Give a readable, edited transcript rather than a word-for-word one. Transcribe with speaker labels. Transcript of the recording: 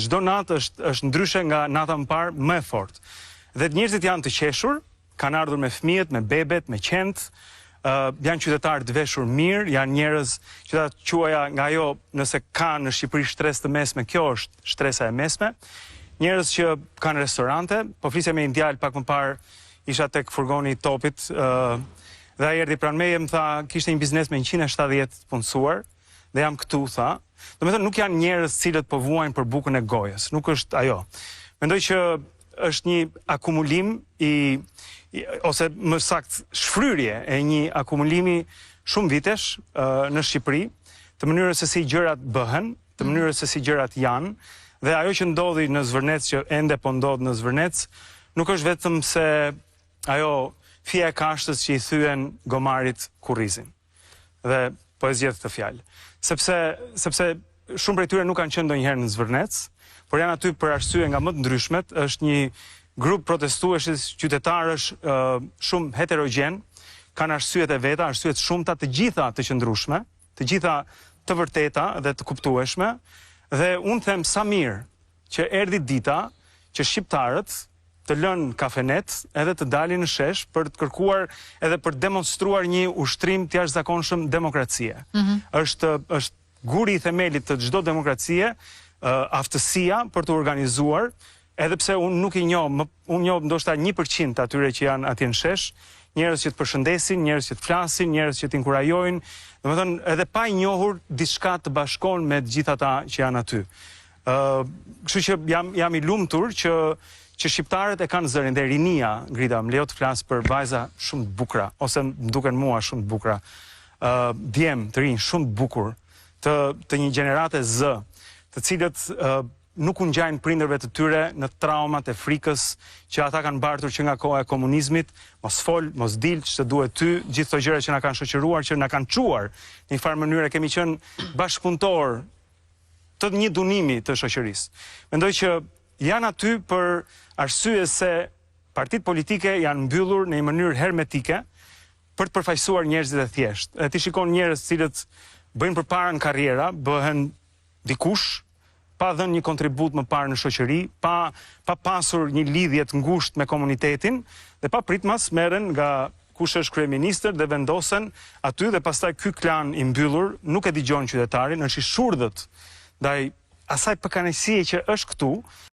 Speaker 1: çdo natë është ndryshe nga nata më parë më e fortë. Dhe njerëzit janë të qeshur, kanë ardhur me fëmijët, me bebet, me qentë, janë qytetarë të veshur mirë, janë njerëz që ta quaja nga ajo nëse ka në Shqipëri shtres të mesme, kjo është shtresa e mesme. Njerëz që kanë restorante, po flisja me një djalë pak më parë, isha tek furgoni i Topit, dhe ai erdhi pranë meje, më tha, kishte një biznes me 170 punësuar, dhe jam këtu, tha. Domethënë nuk janë njerëz cilët po vuajnë për bukën e gojës, nuk është ajo. Mendoj që është një akumulim ose më saktë shfryrje e një akumulimi shumë vitesh në Shqipëri, të mënyrës se si gjërat bëhen, të mënyrës se si gjërat janë, dhe ajo që ndodhi në Zvërnec, që ende po ndodh në Zvërnec, nuk është vetëm se ajo fija e kashtës që i thyen gomarit kurrizin. Dhe po e zgjedh këtë fjalë. Sepse shumë prej tyre nuk kanë qenë ndonjëherë në Zvërnec, por janë aty për arsye nga më të ndryshmet, është një grup protestueshës, qytetarësh shumë heterogjen, kanë arsyet e veta, arsyet shumta, të gjitha të qëndrueshme, të gjitha të vërteta dhe të kuptueshme, dhe unë them sa mirë që erdhi dita që shqiptarët të lënë kafenet edhe të dalin në shesh për të kërkuar edhe për demonstruar një ushtrim të jashtëzakonshëm demokracie. Është guri i themelit të çdo demokracie, aftësia për të organizuar, edhe pse unë nuk i njoh, unë njoh ndoshta 1% të atyre që janë atje në shesh, njerëz që të përshëndesin, njerëz që të flasin, njerëz që të inkurajojnë, domethënë edhe pa i njohur diçka të bashkon me të gjithë ata që janë aty. Kështu që jam i lumtur që shqiptarët e kanë zërin, dhe rinia, Grida, më lejo të flas për vajza shumë të bukura, ose më duken mua shumë të bukura, djem të rinj shumë të bukur, të një gjenerate Z, të cilët nuk u ngjajnë prindërve të tyre në traumat e frikës që ata kanë mbartur që nga koha e komunizmit, mos fol, mos dil, ç'të duhet ty, gjithë këto gjëra që na kanë shoqëruar, që na kanë çuar në një farë mënyrë, kemi qenë bashkëpunëtor të një dunimi të shoqërisë. Mendoj që janë aty për arsye se partitë politike janë mbyllur në një mënyrë hermetike për të përfaqësuar njerëzit e thjeshtë. E ti shikon njerëz cilët bëjnë përpara në karriera, bëhen dikush, pa dhënë një kontribut më parë në shoqëri, pa pasur një lidhje të ngushtë me komunitetin, dhe pa pritmas merren nga kush është kryeministër dhe vendosen aty, dhe pastaj ky klan i mbyllur nuk e dëgjon qytetarin, është i shurdhët ndaj asaj përkanësie që është këtu.